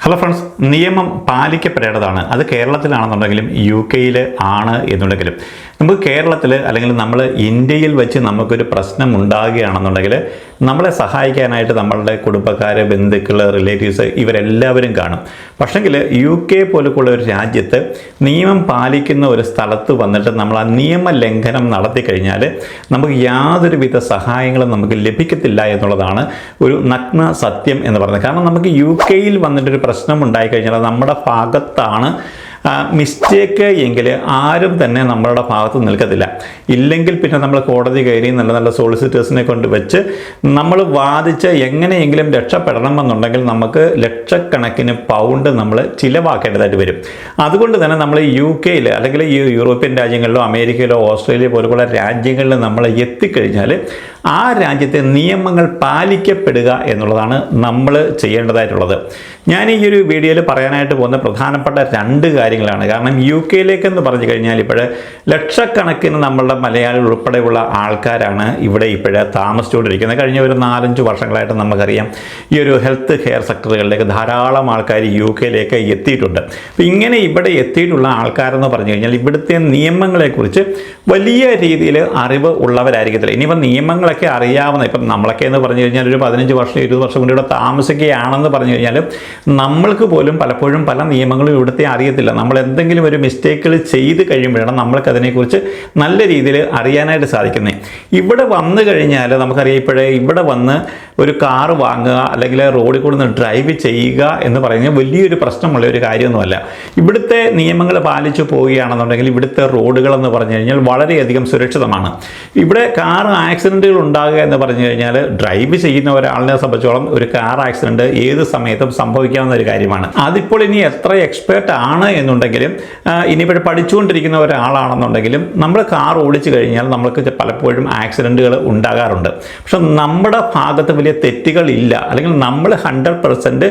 Hello friends, നിയമം പാലിക്കപ്പെടേണ്ടതാണ്. അത് കേരളത്തിലാണെന്നുണ്ടെങ്കിലും U കെയിൽ ആണ് എന്നുണ്ടെങ്കിലും നമുക്ക് കേരളത്തിൽ അല്ലെങ്കിൽ നമ്മൾ ഇന്ത്യയിൽ വെച്ച് നമുക്കൊരു പ്രശ്നം ഉണ്ടാകുകയാണെന്നുണ്ടെങ്കിൽ നമ്മളെ സഹായിക്കാനായിട്ട് നമ്മളുടെ കുടുംബക്കാർ, ബന്ധുക്കൾ, റിലേറ്റീവ്സ് ഇവരെല്ലാവരും കാണും. പക്ഷെങ്കിൽ യു കെ പോലുള്ള ഒരു രാജ്യത്ത് നിയമം പാലിക്കുന്ന ഒരു സ്ഥലത്ത് വന്നിട്ട് നമ്മൾ ആ നിയമ ലംഘനം നടത്തി കഴിഞ്ഞാൽ നമുക്ക് യാതൊരുവിധ സഹായങ്ങളും നമുക്ക് ലഭിക്കത്തില്ല എന്നുള്ളതാണ് ഒരു നഗ്ന സത്യം എന്ന് പറയുന്നത്. കാരണം നമുക്ക് യു കെയിൽ വന്നിട്ടൊരു പ്രശ്നം ഉണ്ടായിക്കഴിഞ്ഞാൽ നമ്മുടെ ഭാഗത്താണ് മിസ്റ്റേക്ക് എങ്കിൽ ആരും തന്നെ നമ്മളുടെ ഭാഗത്ത് നിൽക്കത്തില്ല. ഇല്ലെങ്കിൽ പിന്നെ നമ്മൾ കോടതി കയറി നല്ല നല്ല സോളിസിറ്റേഴ്സിനെ കൊണ്ട് വെച്ച് നമ്മൾ വാദിച്ച് എങ്ങനെയെങ്കിലും രക്ഷപ്പെടണമെന്നുണ്ടെങ്കിൽ നമുക്ക് ലക്ഷക്കണക്കിന് പൗണ്ട് നമ്മൾ ചിലവാക്കേണ്ടതായിട്ട് വരും. അതുകൊണ്ട് തന്നെ നമ്മൾ യു കെയിൽ അല്ലെങ്കിൽ ഈ യൂറോപ്യൻ രാജ്യങ്ങളിലോ അമേരിക്കയിലോ ഓസ്ട്രേലിയ പോലുള്ള രാജ്യങ്ങളിൽ നമ്മൾ എത്തിക്കഴിഞ്ഞാൽ ആ രാജ്യത്തെ നിയമങ്ങൾ പാലിക്കപ്പെടുക എന്നുള്ളതാണ് നമ്മൾ ചെയ്യേണ്ടതായിട്ടുള്ളത്. ഞാൻ ഈ ഒരു വീഡിയോയിൽ പറയാനായിട്ട് പോകുന്ന പ്രധാനപ്പെട്ട രണ്ട് കാര്യങ്ങളാണ്. കാരണം യു കെയിലേക്കെന്ന് പറഞ്ഞു കഴിഞ്ഞാൽ ഇപ്പോഴേ ലക്ഷക്കണക്കിന് നമ്മളുടെ മലയാളികൾ ഉൾപ്പെടെയുള്ള ആൾക്കാരാണ് ഇവിടെ ഇപ്പോഴേ താമസിച്ചുകൊണ്ടിരിക്കുന്നത്. കഴിഞ്ഞ ഒരു 4-5 വർഷങ്ങളായിട്ട് നമുക്കറിയാം ഈ ഒരു ഹെൽത്ത് കെയർ സെക്ടറുകളിലേക്ക് ധാരാളം ആൾക്കാർ യു കെയിലേക്ക് എത്തിയിട്ടുണ്ട്. അപ്പോൾ ഇങ്ങനെ ഇവിടെ എത്തിയിട്ടുള്ള ആൾക്കാരെന്ന് പറഞ്ഞു കഴിഞ്ഞാൽ ഇവിടുത്തെ നിയമങ്ങളെക്കുറിച്ച് വലിയ രീതിയിൽ അറിവ് ഉള്ളവരായിരിക്കത്തില്ല. ഇനിയിപ്പോൾ നിയമങ്ങളൊക്കെ അറിയാവുന്ന, ഇപ്പം നമ്മളൊക്കെ എന്ന് പറഞ്ഞു കഴിഞ്ഞാൽ ഒരു 15 വർഷം 20 വർഷം കൊണ്ട് ഇവിടെ താമസിക്കുകയാണെന്ന് പറഞ്ഞു കഴിഞ്ഞാൽ നമ്മൾക്ക് പോലും പലപ്പോഴും പല നിയമങ്ങളും ഇവിടുത്തെ അറിയത്തില്ല. നമ്മൾ എന്തെങ്കിലും ഒരു മിസ്റ്റേക്കുകൾ ചെയ്ത് കഴിയുമ്പോഴാണ് നമ്മൾക്ക് അതിനെക്കുറിച്ച് നല്ല രീതിയിൽ അറിയാനായിട്ട് സാധിക്കുന്നത്. ഇവിടെ വന്നു കഴിഞ്ഞാൽ നമുക്കറിയാം ഇപ്പോഴേ ഇവിടെ വന്ന് ഒരു കാറ് വാങ്ങുക അല്ലെങ്കിൽ റോഡിൽ കൂടെ നിന്ന് ഡ്രൈവ് ചെയ്യുക എന്ന് പറയുന്നത് വലിയൊരു പ്രശ്നമുള്ള ഒരു കാര്യമൊന്നുമല്ല. ഇവിടുത്തെ നിയമങ്ങൾ പാലിച്ചു പോവുകയാണെന്നുണ്ടെങ്കിൽ ഇവിടുത്തെ റോഡുകളെന്ന് പറഞ്ഞു കഴിഞ്ഞാൽ വളരെയധികം സുരക്ഷിതമാണ്. ഇവിടെ കാർ ആക്സിഡൻറ്റുകൾ ഉണ്ടാകുക എന്ന് പറഞ്ഞു കഴിഞ്ഞാൽ ഡ്രൈവ് ചെയ്യുന്ന ഒരാളിനെ സംബന്ധിച്ചോളം ഒരു കാർ ആക്സിഡൻറ്റ് ഏത് സമയത്തും സംഭവിക്കാവുന്ന ഒരു കാര്യമാണ്. അതിപ്പോൾ ഇനി എത്ര എക്സ്പേർട്ട് ആണ് എന്നുണ്ടെങ്കിലും ഇനിയിപ്പോൾ പഠിച്ചുകൊണ്ടിരിക്കുന്ന ഒരാളാണെന്നുണ്ടെങ്കിലും നമ്മൾ കാർ ഓടിച്ചു കഴിഞ്ഞാൽ നമ്മൾക്ക് പലപ്പോഴും ആക്സിഡൻറ്റുകൾ ഉണ്ടാകാറുണ്ട്. പക്ഷെ നമ്മുടെ ഭാഗത്ത് വലിയ തെറ്റുകളില്ല അല്ലെങ്കിൽ നമ്മൾ 100%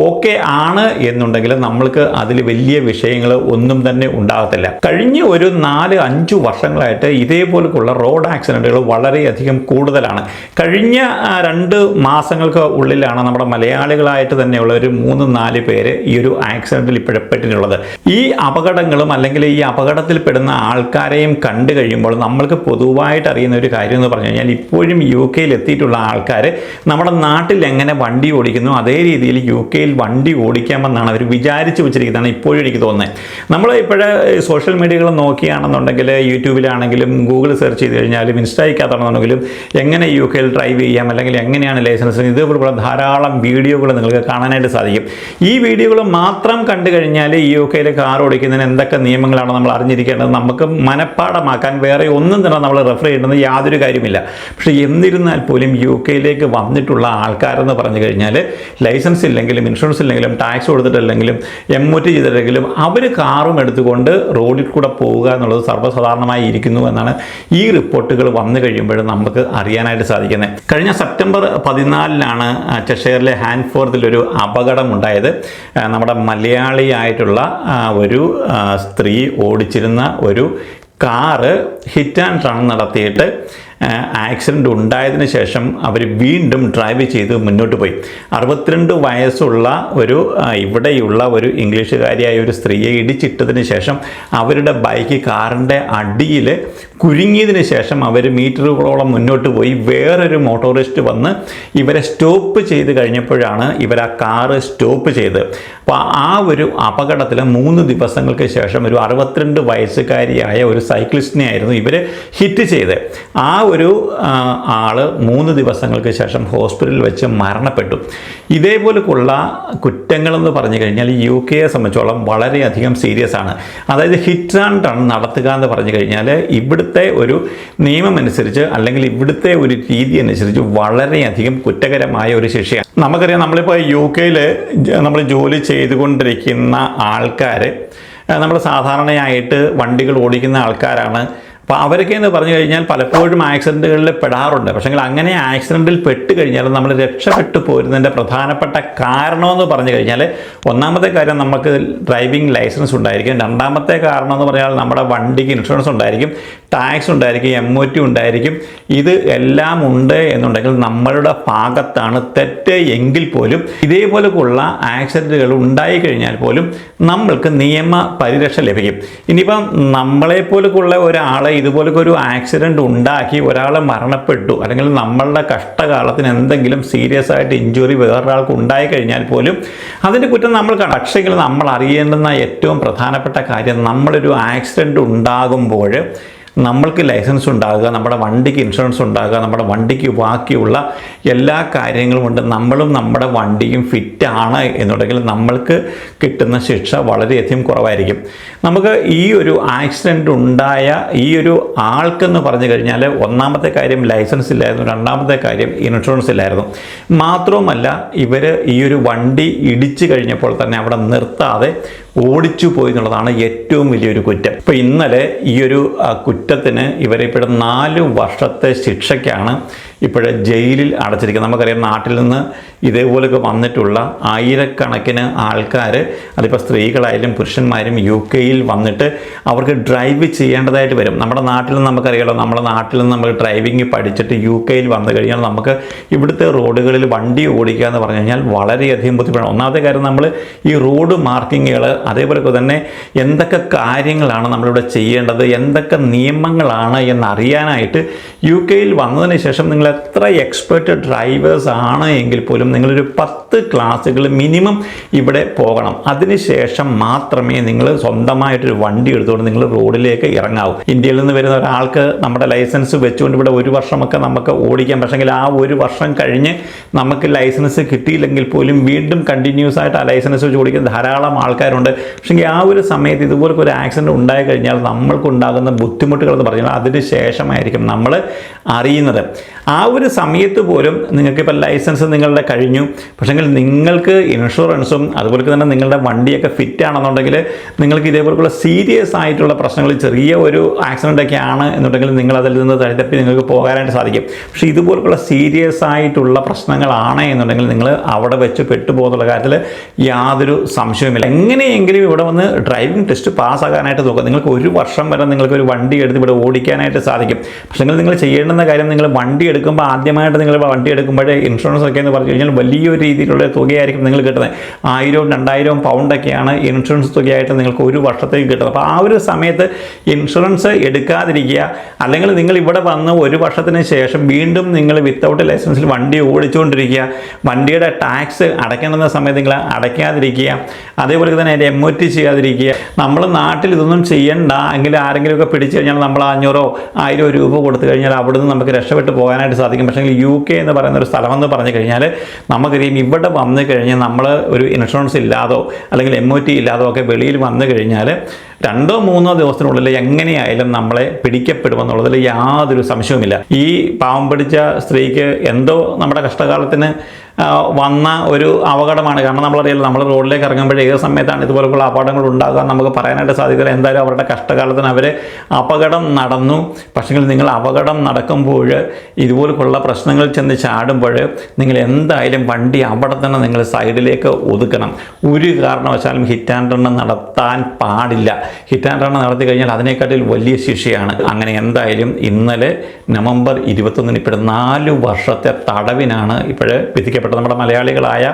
ഓക്കെ ആണ് എന്നുണ്ടെങ്കിൽ നമ്മൾക്ക് അതിൽ വലിയ വിഷയങ്ങൾ ഒന്നും തന്നെ ഉണ്ടാകത്തില്ല. കഴിഞ്ഞ ഒരു 4-5 വർഷങ്ങളായിട്ട് ഇതേപോലുള്ള റോഡ് ആക്സിഡൻറ്റുകൾ വളരെയധികം കൂടുതലാണ്. കഴിഞ്ഞ 2 മാസങ്ങൾക്ക് ഉള്ളിലാണ് നമ്മുടെ മലയാളികളായിട്ട് തന്നെയുള്ള ഒരു 3-4 പേര് ഈ ഒരു ആക്സിഡൻറ്റിൽ ഇപ്പോഴപ്പെട്ടിട്ടുള്ളത്. ഈ അപകടങ്ങളും അല്ലെങ്കിൽ ഈ അപകടത്തിൽപ്പെടുന്ന ആൾക്കാരെയും കണ്ടു കഴിയുമ്പോൾ നമ്മൾക്ക് പൊതുവായിട്ട് അറിയുന്ന ഒരു കാര്യം എന്ന് പറഞ്ഞു കഴിഞ്ഞാൽ ഇപ്പോഴും യു കെയിൽ എത്തിയിട്ടുള്ള ആൾക്കാർ നമ്മുടെ നാട്ടിൽ എങ്ങനെ വണ്ടി ഓടിക്കുന്നു അതേ രീതിയിൽ യു കെയിൽ വണ്ടി ഓടിക്കാമെന്നാണ് അവർ വിചാരിച്ചു വെച്ചിരിക്കുന്നതാണ് ഇപ്പോഴും എനിക്ക് തോന്നുന്നത്. നമ്മൾ ഇപ്പോഴേ സോഷ്യൽ മീഡിയകൾ നോക്കിയാണെന്നുണ്ടെങ്കിൽ യൂട്യൂബിലാണെങ്കിലും ഗൂഗിൾ സെർച്ച് ചെയ്ത് കഴിഞ്ഞാലും ഇൻസ്റ്റാഗ്രാമിലാണെന്നുണ്ടെങ്കിലും എങ്ങനെ യു കെയിൽ ഡ്രൈവ് ചെയ്യാം അല്ലെങ്കിൽ എങ്ങനെയാണ് ലൈസൻസ്, ഇതുപോലുള്ള ധാരാളം വീഡിയോകൾ നിങ്ങൾക്ക് കാണാനായിട്ട് സാധിക്കും. ഈ വീഡിയോകൾ മാത്രം കണ്ടു കഴിഞ്ഞാൽ ഈ യു കെയിൽ കാർ ഓടിക്കുന്നതിന് എന്തൊക്കെ നിയമങ്ങളാണ് നമ്മൾ അറിഞ്ഞിരിക്കേണ്ടത് നമുക്ക് മനഃപ്പാടമാക്കാൻ വേറെ ഒന്നും തന്നെ നമ്മൾ റെഫർ ചെയ്യേണ്ടത് യാതൊരു കാര്യമില്ല. പക്ഷേ എന്നിരുന്നാൽ പോലും യു കെയിലേക്ക് വന്നിട്ടുള്ള ആൾക്കാരെന്ന് പറഞ്ഞു കഴിഞ്ഞാൽ ലൈസൻസ് ഇല്ലെങ്കിലും ഇൻഷുറൻസ് ഇല്ലെങ്കിലും ടാക്സ് കൊടുത്തിട്ടില്ലെങ്കിലും MOT ചെയ്തിട്ടില്ലെങ്കിലും അവർ കാറും എടുത്തുകൊണ്ട് റോഡിൽ കൂടെ പോവുക എന്നുള്ളത് സർവ്വസാധാരണമായി ഇരിക്കുന്നു എന്നാണ് ഈ റിപ്പോർട്ടുകൾ വന്നു കഴിയുമ്പോൾ നമുക്ക് അറിയാനായിട്ട് സാധിക്കുന്നത്. കഴിഞ്ഞ സെപ്റ്റംബർ 14-നാണ് ചെഷയറിലെ ഹാൻഫോർത്തിലൊരു അപകടം ഉണ്ടായത്. നമ്മുടെ മലയാളിയായിട്ടുള്ള ഒരു സ്ത്രീ ഓടിച്ചിരുന്ന ഒരു കാറ് ഹിറ്റ് ആൻഡ് റൺ നടത്തിയിട്ട് ആക്സിഡൻ്റ് ഉണ്ടായതിനു ശേഷം അവർ വീണ്ടും ഡ്രൈവ് ചെയ്ത് മുന്നോട്ട് പോയി. 62 വയസ്സുള്ള ഒരു ഇവിടെയുള്ള ഒരു ഇംഗ്ലീഷുകാരിയായ ഒരു സ്ത്രീയെ ഇടിച്ചിട്ടതിന് ശേഷം അവരുടെ ബൈക്ക് കാറിൻ്റെ അടിയിൽ കുരുങ്ങിയതിന് ശേഷം അവർ മീറ്ററുകളോളം മുന്നോട്ട് പോയി. വേറൊരു മോട്ടോറിസ്റ്റ് വന്ന് ഇവരെ സ്റ്റോപ്പ് ചെയ്ത് കഴിഞ്ഞപ്പോഴാണ് ഇവർ ആ കാറ് സ്റ്റോപ്പ് ചെയ്ത്. അപ്പോൾ ആ ഒരു അപകടത്തിൽ 3 ദിവസങ്ങൾക്ക് ശേഷം ഒരു 62 വയസ്സുകാരിയായ ഒരു സൈക്ലിസ്റ്റിനെ ആയിരുന്നു ഇവർ ഹിറ്റ് ചെയ്ത്. ആ ഒരു ആൾ 3 ദിവസങ്ങൾക്ക് ശേഷം ഹോസ്പിറ്റലിൽ വെച്ച് മരണപ്പെട്ടു. ഇതേപോലെയുള്ള കുറ്റങ്ങളെന്ന് പറഞ്ഞു കഴിഞ്ഞാൽ യു കെയെ സംബന്ധിച്ചോളം വളരെയധികം സീരിയസ് ആണ്. അതായത് ഹിറ്റ് ആൻഡ് റൺ നടത്തുക എന്ന് പറഞ്ഞു കഴിഞ്ഞാൽ ഇവിടുത്തെ ഒരു നിയമമനുസരിച്ച് അല്ലെങ്കിൽ ഇവിടുത്തെ ഒരു രീതി അനുസരിച്ച് വളരെയധികം കുറ്റകരമായ ഒരു ശിക്ഷയാണ്. നമുക്കറിയാം നമ്മളിപ്പോൾ യു കെയിൽ നമ്മൾ ജോലി ചെയ്തുകൊണ്ടിരിക്കുന്ന ആൾക്കാർ നമ്മൾ സാധാരണയായിട്ട് വണ്ടികൾ ഓടിക്കുന്ന ആൾക്കാരാണ്. അപ്പോൾ അവരൊക്കെ എന്ന് പറഞ്ഞു കഴിഞ്ഞാൽ പലപ്പോഴും ആക്സിഡൻറ്റുകളിൽ പെടാറുണ്ട്. പക്ഷേ അങ്ങനെ ആക്സിഡൻറ്റിൽ പെട്ട് കഴിഞ്ഞാൽ നമ്മൾ രക്ഷപ്പെട്ടു പോരുന്നതിൻ്റെ പ്രധാനപ്പെട്ട കാരണമെന്ന് പറഞ്ഞു കഴിഞ്ഞാൽ ഒന്നാമത്തെ കാര്യം നമുക്ക് ഡ്രൈവിംഗ് ലൈസൻസ് ഉണ്ടായിരിക്കും. രണ്ടാമത്തെ കാരണം എന്ന് പറഞ്ഞാൽ നമ്മുടെ വണ്ടിക്ക് ഇൻഷുറൻസ് ഉണ്ടായിരിക്കും, ടാക്സ് ഉണ്ടായിരിക്കും, MOT ഉണ്ടായിരിക്കും. ഇത് എല്ലാം ഉണ്ട് എന്നുണ്ടെങ്കിൽ നമ്മളുടെ ഭാഗത്താണ് തെറ്റ് എങ്കിൽ പോലും ഇതേപോലെയുള്ള ആക്സിഡൻറ്റുകൾ ഉണ്ടായി കഴിഞ്ഞാൽ പോലും നമ്മൾക്ക് നിയമ പരിരക്ഷ ലഭിക്കും. ഇനിയിപ്പം നമ്മളെപ്പോലുള്ള ഒരാളെ ഇതുപോലൊക്കെ ഒരു ആക്സിഡൻറ്റ് ഉണ്ടാക്കി ഒരാളെ മരണപ്പെട്ടു, അല്ലെങ്കിൽ നമ്മളുടെ കഷ്ടകാലത്തിന് എന്തെങ്കിലും സീരിയസ് ആയിട്ട് ഇഞ്ചുറി വേറൊരാൾക്ക് ഉണ്ടായി കഴിഞ്ഞാൽ പോലും അതിൻ്റെ കുറ്റം നമ്മൾ പക്ഷേങ്കിൽ നമ്മൾ അറിയേണ്ടുന്ന ഏറ്റവും പ്രധാനപ്പെട്ട കാര്യം, നമ്മളൊരു ആക്സിഡൻറ്റ് ഉണ്ടാകുമ്പോൾ നമ്മൾക്ക് ലൈസൻസ് ഉണ്ടാകുക, നമ്മുടെ വണ്ടിക്ക് ഇൻഷുറൻസ് ഉണ്ടാകുക, നമ്മുടെ വണ്ടിക്ക് ബാക്കിയുള്ള എല്ലാ കാര്യങ്ങളും കൊണ്ട് നമ്മളും നമ്മുടെ വണ്ടിയും ഫിറ്റാണ് എന്നുണ്ടെങ്കിൽ നമ്മൾക്ക് കിട്ടുന്ന ശിക്ഷ വളരെയധികം കുറവായിരിക്കും. നമുക്ക് ഈ ഒരു ആക്സിഡൻറ്റ് ഉണ്ടായ ഈ ഒരു ആൾക്കെന്ന് പറഞ്ഞു കഴിഞ്ഞാൽ ഒന്നാമത്തെ കാര്യം ലൈസൻസ് ഇല്ലായിരുന്നു, രണ്ടാമത്തെ കാര്യം ഇൻഷുറൻസ് ഇല്ലായിരുന്നു. മാത്രവുമല്ല ഇവർ ഈ ഒരു വണ്ടി ഇടിച്ചു കഴിഞ്ഞപ്പോൾ തന്നെ അവിടെ നിർത്താതെ ഓടിച്ചു പോയി എന്നുള്ളതാണ് ഏറ്റവും വലിയൊരു കുറ്റം. ഇപ്പോൾ ഇന്നലെ ഈ ഒരു കുറ്റത്തിന് ഇവരെ ഇപ്പോഴും 4 വർഷത്തെ ശിക്ഷയ്ക്കാണ് ഇപ്പോഴേ ജയിലിൽ അടച്ചിരിക്കുന്നത്. നമുക്കറിയാം നാട്ടിൽ നിന്ന് ഇതേപോലൊക്കെ വന്നിട്ടുള്ള ആയിരക്കണക്കിന് ആൾക്കാർ, അതിപ്പോൾ സ്ത്രീകളായാലും പുരുഷന്മാരും UK-യിൽ വന്നിട്ട് അവർക്ക് ഡ്രൈവ് ചെയ്യേണ്ടതായിട്ട് വരും. നമ്മുടെ നാട്ടിൽ നിന്ന് നമുക്കറിയാമല്ലോ, നമ്മുടെ നാട്ടിൽ നിന്ന് നമ്മൾ ഡ്രൈവിംഗ് പഠിച്ചിട്ട് UK-യിൽ വന്നു കഴിഞ്ഞാൽ നമുക്ക് ഇവിടുത്തെ റോഡുകളിൽ വണ്ടി ഓടിക്കുക എന്ന് പറഞ്ഞു കഴിഞ്ഞാൽ വളരെയധികം ബുദ്ധിമുട്ടാണ്. ഒന്നാമത്തെ കാര്യം നമ്മൾ ഈ റോഡ് മാർക്കിങ്ങുകൾ, അതേപോലൊക്കെ തന്നെ എന്തൊക്കെ കാര്യങ്ങളാണ് നമ്മളിവിടെ ചെയ്യേണ്ടത്, എന്തൊക്കെ നിയമങ്ങളാണ് എന്നറിയാനായിട്ട് UK-യിൽ വന്നതിന് ശേഷം നിങ്ങൾ എത്ര എക്സ്പേർട്ട് ഡ്രൈവേഴ്സ് ആണ് എങ്കിൽ പോലും നിങ്ങളൊരു 10 ക്ലാസ്സുകൾ മിനിമം ഇവിടെ പോകണം. അതിനുശേഷം മാത്രമേ നിങ്ങൾ സ്വന്തമായിട്ടൊരു വണ്ടി എടുത്തുകൊണ്ട് നിങ്ങൾ റോഡിലേക്ക് ഇറങ്ങാവൂ. ഇന്ത്യയിൽ നിന്ന് വരുന്ന ഒരാൾക്ക് നമ്മുടെ ലൈസൻസ് വെച്ചുകൊണ്ട് ഇവിടെ 1 വർഷമൊക്കെ നമുക്ക് ഓടിക്കാം. പക്ഷേങ്കിൽ ആ 1 വർഷം കഴിഞ്ഞ് നമുക്ക് ലൈസൻസ് കിട്ടിയില്ലെങ്കിൽ പോലും വീണ്ടും കണ്ടിന്യൂസ് ആയിട്ട് ആ ലൈസൻസ് വെച്ച് ഓടിക്കുന്ന ധാരാളം ആൾക്കാരുണ്ട്. പക്ഷേ ആ ഒരു സമയത്ത് ഇതുപോലൊക്കെ ഒരു ആക്സിഡൻറ്റ് ഉണ്ടായി കഴിഞ്ഞാൽ നമ്മൾക്കുണ്ടാകുന്ന ബുദ്ധിമുട്ടുകൾ എന്ന് പറഞ്ഞാൽ അതിന് ശേഷമായിരിക്കും നമ്മൾ അറിയുന്നത്. ആ ഒരു സമയത്ത് പോലും നിങ്ങൾക്കിപ്പോൾ ലൈസൻസ് നിങ്ങളുടെ കഴിഞ്ഞു, പക്ഷേങ്കിൽ നിങ്ങൾക്ക് ഇൻഷുറൻസും അതുപോലെ തന്നെ നിങ്ങളുടെ വണ്ടിയൊക്കെ ഫിറ്റ് ആണെന്നുണ്ടെങ്കിൽ നിങ്ങൾക്ക് ഇതേപോലെയുള്ള സീരിയസ് ആയിട്ടുള്ള പ്രശ്നങ്ങൾ, ചെറിയ ഒരു ആക്സിഡൻ്റൊക്കെ ആണ് എന്നുണ്ടെങ്കിൽ നിങ്ങൾ അതിൽ നിന്ന് തഴുതപ്പി നിങ്ങൾക്ക് പോകാനായിട്ട് സാധിക്കും. പക്ഷേ ഇതുപോലുള്ള സീരിയസ് ആയിട്ടുള്ള പ്രശ്നങ്ങളാണ് എന്നുണ്ടെങ്കിൽ നിങ്ങൾ അവിടെ വെച്ച് പെട്ടുപോകുന്നുള്ള കാര്യത്തിൽ യാതൊരു സംശയവുമില്ല. എങ്ങനെയെങ്കിലും ഇവിടെ വന്ന് ഡ്രൈവിംഗ് ടെസ്റ്റ് പാസ്സാകാനായിട്ട് നോക്കുക. നിങ്ങൾക്ക് 1 വർഷം വരെ നിങ്ങൾക്ക് ഒരു വണ്ടി എടുത്ത് ഇവിടെ ഓടിക്കാനായിട്ട് സാധിക്കും. പക്ഷേ നിങ്ങൾ ചെയ്യേണ്ടുന്ന കാര്യം, നിങ്ങൾ വണ്ടി എടുക്കുമ്പോൾ ആദ്യമായിട്ട് നിങ്ങൾ വണ്ടി എടുക്കുമ്പോൾ ഇൻഷുറൻസ് ഒക്കെ എന്ന് പറഞ്ഞു കഴിഞ്ഞാൽ വലിയൊരു രീതിയിലുള്ള തുകയായിരിക്കും നിങ്ങൾ കിട്ടുന്നത്. 1000-2000 പൗണ്ടൊക്കെയാണ് ഇൻഷുറൻസ് തുകയായിട്ട് നിങ്ങൾക്ക് 1 വർഷത്തേക്ക് കിട്ടുന്നത്. അപ്പോൾ ആ ഒരു സമയത്ത് ഇൻഷുറൻസ് എടുക്കാതിരിക്കുക, അല്ലെങ്കിൽ നിങ്ങൾ ഇവിടെ വന്ന് 1 വർഷത്തിന് ശേഷം വീണ്ടും നിങ്ങൾ വിത്തൗട്ട് ലൈസൻസിൽ വണ്ടി ഓടിച്ചുകൊണ്ടിരിക്കുക, വണ്ടിയുടെ ടാക്സ് അടയ്ക്കേണ്ടുന്ന സമയത്ത് നിങ്ങൾ അടയ്ക്കാതിരിക്കുക, അതേപോലെ തന്നെ അതിൻ്റെ MOT ചെയ്യാതിരിക്കുക. നമ്മൾ നാട്ടിൽ ഇതൊന്നും ചെയ്യണ്ട എങ്കിൽ ആരെങ്കിലുമൊക്കെ പിടിച്ചു കഴിഞ്ഞാൽ നമ്മൾ 500-1000 രൂപ കൊടുത്തു കഴിഞ്ഞാൽ അവിടുന്ന് നമുക്ക് രക്ഷപ്പെട്ട് പോകാനായിട്ട് സാധിക്കും. പക്ഷേ UK എന്ന് പറയുന്ന ഒരു സ്ഥലമെന്ന് പറഞ്ഞു കഴിഞ്ഞാൽ നമുക്കറിയാം, ഇവിടെ വന്നു കഴിഞ്ഞാൽ നമ്മൾ ഒരു ഇൻഷുറൻസ് ഇല്ലാതോ അല്ലെങ്കിൽ MOT ഇല്ലാതോ ഒക്കെ വെളിയിൽ വന്നു കഴിഞ്ഞാൽ 2-3 ദിവസത്തിനുള്ളിൽ എങ്ങനെയായാലും നമ്മളെ പിടിക്കപ്പെടുമെന്നുള്ളതിൽ യാതൊരു സംശയവുമില്ല. ഈ പാവം പിടിച്ച സ്ത്രീക്ക് എന്തോ നമ്മുടെ കഷ്ടകാലത്തിന് വന്ന ഒരു അപകടമാണ്. കാരണം നമ്മളറിയാലോ, നമ്മൾ റോഡിലേക്ക് ഇറങ്ങുമ്പോൾ ഏത് സമയത്താണ് ഇതുപോലുള്ള അപകടങ്ങൾ ഉണ്ടാകുക നമുക്ക് പറയാനായിട്ട് സാധിക്കില്ല. എന്തായാലും അവരുടെ കഷ്ടകാലത്തിന് അവർ അപകടം നടന്നു. പക്ഷേ നിങ്ങൾ അപകടം നടക്കുമ്പോൾ ഇതുപോലുള്ള പ്രശ്നങ്ങൾ ചെന്ന് ചാടുമ്പോൾ നിങ്ങൾ എന്തായാലും വണ്ടി അവിടെ തന്നെ നിങ്ങൾ സൈഡിലേക്ക് ഒതുക്കണം. ഒരു കാരണവശാലും ഹിറ്റ് ആൻഡ് റൺ നടത്താൻ പാടില്ല. ഹിറ്റ് ആൻഡ് റൺ നടത്തി കഴിഞ്ഞാൽ അതിനേക്കാട്ടിൽ വലിയ ശിക്ഷയാണ്. അങ്ങനെ എന്തായാലും ഇന്നലെ നവംബർ 21 ഇപ്പോൾ 4 വർഷത്തെ തടവിനാണ് ഇപ്പോഴേ വിധിക്കപ്പെട്ടത്. നമ്മുടെ മലയാളികളായ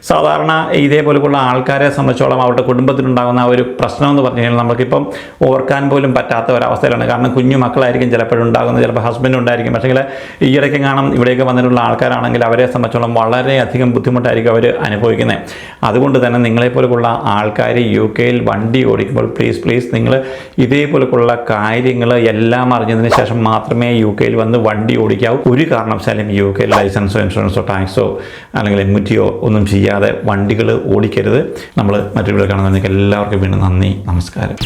സാധാരണ ഇതേപോലെയുള്ള ആൾക്കാരെ സംബന്ധിച്ചോളം അവരുടെ കുടുംബത്തിനുണ്ടാകുന്ന ഒരു പ്രശ്നം എന്ന് പറഞ്ഞു കഴിഞ്ഞാൽ നമുക്കിപ്പം ഓർക്കാൻ പോലും പറ്റാത്ത ഒരവസ്ഥയിലാണ്. കാരണം കുഞ്ഞു മക്കളായിരിക്കും ചിലപ്പോഴുണ്ടാകുന്നത്, ചിലപ്പോൾ ഹസ്ബൻഡ് ഉണ്ടായിരിക്കും. പക്ഷേ ഈ ഇടയ്ക്ക് കാണാം ഇവിടേക്ക് വന്നിട്ടുള്ള ആൾക്കാരാണെങ്കിൽ അവരെ സംബന്ധിച്ചോളം വളരെയധികം ബുദ്ധിമുട്ടായിരിക്കും അവർ അനുഭവിക്കുന്നത്. അതുകൊണ്ട് തന്നെ നിങ്ങളെപ്പോലുള്ള ആൾക്കാർ UK-യിൽ വണ്ടി ഓടിക്കുമ്പോൾ പ്ലീസ് നിങ്ങൾ ഇതേപോലെയുള്ള കാര്യങ്ങൾ എല്ലാം അറിഞ്ഞതിന് ശേഷം മാത്രമേ UK-യിൽ വന്ന് വണ്ടി ഓടിക്കാവൂ. ഒരു കാരണവശാലും UK-യിൽ ലൈസൻസോ ഇൻഷുറൻസോ ടാക്സോ അല്ലെങ്കിൽ MOT ഒന്നും ചെയ്യാതെ വണ്ടികൾ ഓടിക്കരുത്. നമ്മൾ മറ്റൊരു വീഡിയോ കാണുന്നതിലേക്ക് എല്ലാവർക്കും വീണ്ടും നന്ദി, നമസ്കാരം.